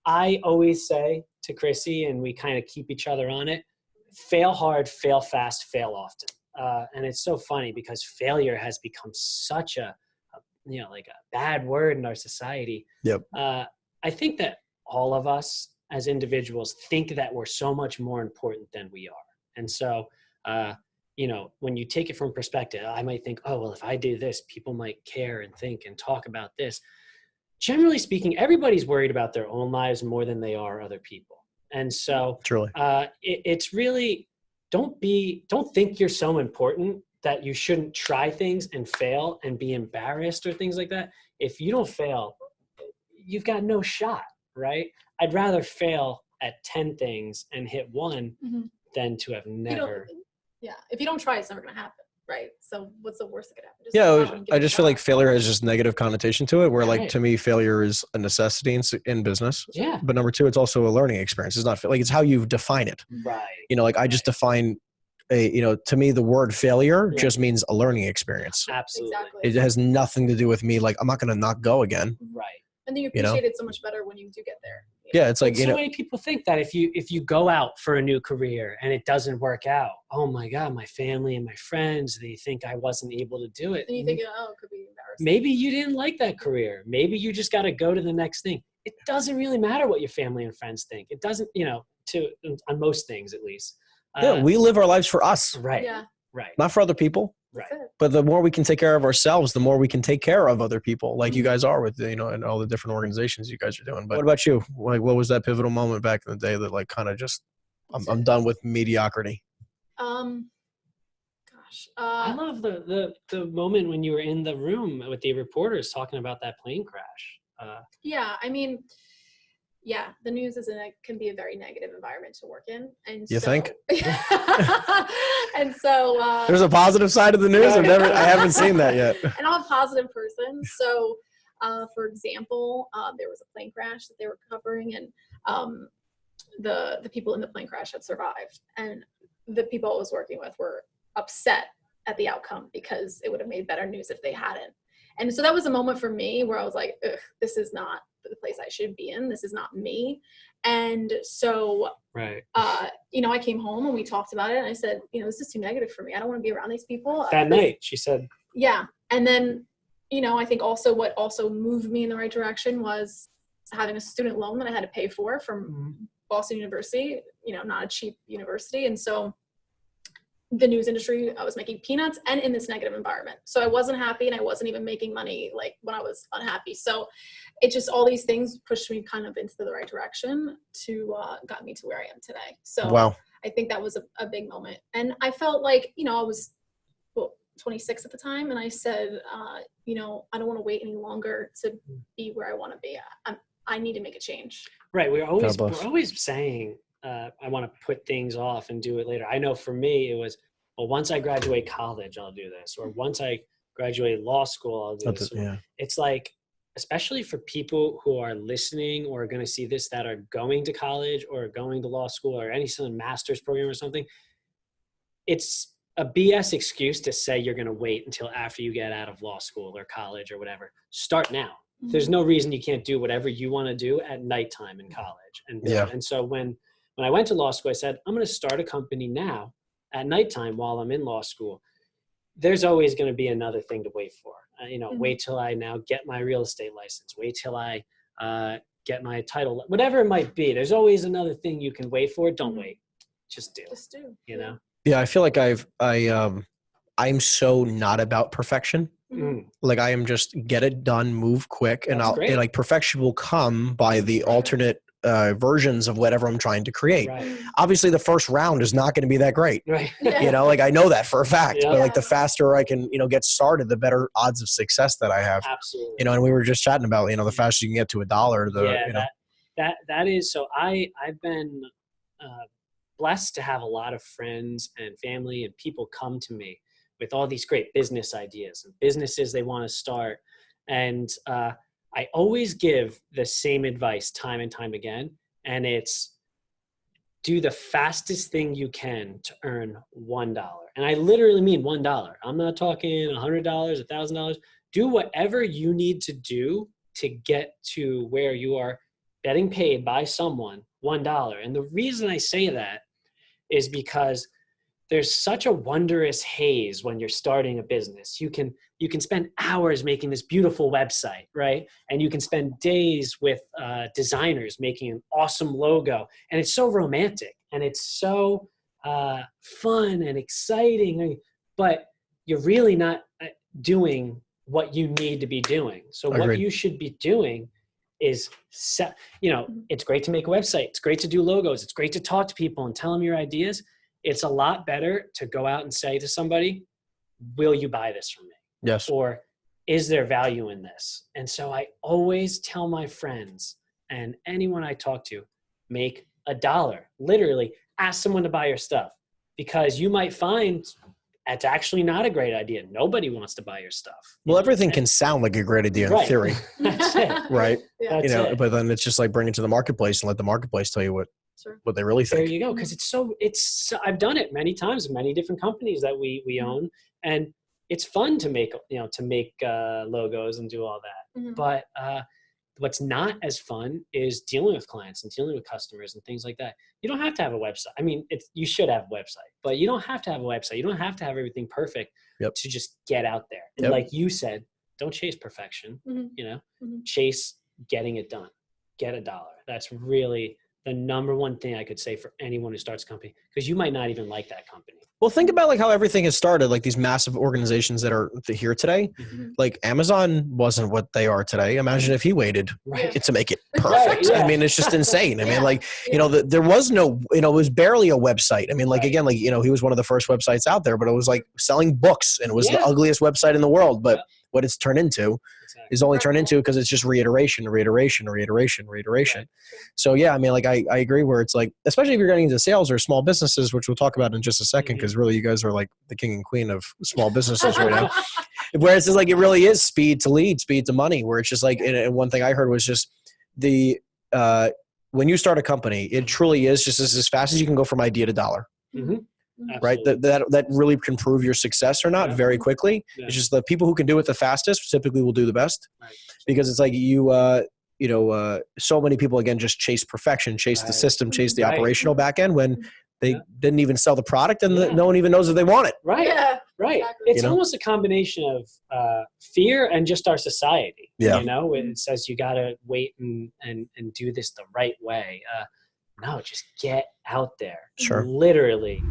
I always say to Chrissy, and we kind of keep each other on it, fail hard, fail fast, fail often. And it's so funny because failure has become such a like a bad word in our society. Yep. I think that all of us as individuals think that we're so much more important than we are. And so, when you take it from perspective, I might think, oh, well, if I do this, people might care and think and talk about this. Generally speaking, everybody's worried about their own lives more than they are other people. And so Truly. It's really, don't think you're so important that you shouldn't try things and fail and be embarrassed or things like that. If you don't fail, you've got no shot, right? I'd rather fail at 10 things and hit one than to have never. If you don't try, it's never going to happen, right? So what's the worst that could happen? I just feel like failure has just negative connotation to it, where like to me, failure is a necessity in business. Yeah. But number two, it's also a learning experience. It's not like, it's how you define it. Right. Like I just define to me, the word failure just means a learning experience. Absolutely. Exactly. It has nothing to do with me. Like, I'm not going to not go again. Right. And then you appreciate it so much better when you do get there. Yeah. It's like, so many people think that if you go out for a new career and it doesn't work out, oh my God, my family and my friends, they think I wasn't able to do it. And you think, oh, it could be embarrassing. Maybe you didn't like that career. Maybe you just got to go to the next thing. It doesn't really matter what your family and friends think. It doesn't, on most things at least. We live our lives for us. Right. Yeah. Right. Not for other people. Right. But the more we can take care of ourselves, the more we can take care of other people, like you guys are with, and all the different organizations you guys are doing. But what about you? Like, what was that pivotal moment back in the day that like kind of just, I'm done with mediocrity? I love the moment when you were in the room with the reporters talking about that plane crash. The news can be a very negative environment to work in. And you think? And so there's a positive side of the news. I haven't seen that yet. And I'm a positive person. So for example, there was a plane crash that they were covering, and the people in the plane crash had survived. And the people I was working with were upset at the outcome because it would have made better news if they hadn't. And so that was a moment for me where I was like, ugh, this is not the place I should be in. This is not me. And so, right. I came home and we talked about it, and I said, this is too negative for me. I don't want to be around these people. That night, she said. Yeah. And then, I think also what also moved me in the right direction was having a student loan that I had to pay for from Boston University, not a cheap university. And so the news industry, I was making peanuts and in this negative environment. So I wasn't happy, and I wasn't even making money like when I was unhappy. So it just, all these things pushed me kind of into the right direction to got me to where I am today. So wow. I think that was a big moment. And I felt like, I was 26 at the time. And I said, I don't want to wait any longer to be where I want to be. I need to make a change. Right. We're always saying, I want to put things off and do it later. I know for me, it was, well, once I graduate college, I'll do this. Or once I graduate law school, I'll do this. Yeah. It's like, especially for people who are listening or are going to see this that are going to college or going to law school or any sort of master's program or something, it's a BS excuse to say you're going to wait until after you get out of law school or college or whatever. Start now. Mm-hmm. There's no reason you can't do whatever you want to do at nighttime in college. And so when I went to law school, I said, I'm going to start a company now at nighttime while I'm in law school. There's always going to be another thing to wait for. Wait till I now get my real estate license. Wait till I get my title, whatever it might be. There's always another thing you can wait for. Don't wait. Just do. Yeah, I feel like I'm so not about perfection. Like I am just get it done, move quick, and like perfection will come by the alternate versions of whatever I'm trying to create. Right. Obviously the first round is not going to be that great. Right. Like I know that for a fact, Yeah. but like the faster I can, get started, the better odds of success that I have. Absolutely. And we were just chatting about, the faster you can get to $1, that is, so I've been blessed to have a lot of friends and family and people come to me with all these great business ideas and businesses they want to start. And I always give the same advice time and time again. And it's do the fastest thing you can to earn $1. And I literally mean $1. I'm not talking $100, $1,000. Do whatever you need to do to get to where you are getting paid by someone $1. And the reason I say that is because there's such a wondrous haze when you're starting a business. You can spend hours making this beautiful website, right? And you can spend days with designers making an awesome logo. And it's so romantic and it's so fun and exciting, but you're really not doing what you need to be doing. So Agreed. What you should be doing is, it's great to make a website. It's great to do logos. It's great to talk to people and tell them your ideas. It's a lot better to go out and say to somebody, will you buy this from me? Yes. Or is there value in this? And so I always tell my friends and anyone I talk to, make $1. Literally ask someone to buy your stuff, because you might find it's actually not a great idea. Nobody wants to buy your stuff. Well, everything can sound like a great idea in theory. That's it. Right. Yeah. That's it. But then it's just like bring it to the marketplace and let the marketplace tell you what they really think. There you go. Because I've done it many times, many different companies that we own, and it's fun to make logos and do all that. Mm-hmm. But what's not as fun is dealing with clients and dealing with customers and things like that. You don't have to have a website. I mean, you should have a website, but you don't have to have a website. You don't have to have everything perfect to just get out there. And like you said, don't chase perfection, chase getting it done, get $1. That's really the number one thing I could say for anyone who starts a company, because you might not even like that company. Well, think about like how everything has started, like these massive organizations that are here today. Mm-hmm. Like Amazon wasn't what they are today. Imagine if he waited to make it perfect. Right, yeah. I mean, it's just insane. I mean, there was no, it was barely a website. I mean, again, he was one of the first websites out there, but it was like selling books, and it was the ugliest website in the world. But what it's turned into is only turned into because it's just reiteration. Right. So yeah, I mean, I agree where it's like, especially if you're getting into sales or small businesses, which we'll talk about in just a second, because really you guys are like the king and queen of small businesses right now. Whereas it's like, it really is speed to lead, speed to money, where it's just like, and one thing I heard was just when you start a company, it truly is just as fast as you can go from idea to dollar. Mm-hmm. Right. That really can prove your success or not very quickly. Yeah. It's just the people who can do it the fastest typically will do the best, because it's like so many people again just chase perfection, chase the system, chase the operational back end when they didn't even sell the product and no one even knows if they want it. Right. Yeah. Right. Exactly. It's almost a combination of fear and just our society. Yeah. It says you got to wait and do this the right way. No, just get out there. Sure. Literally.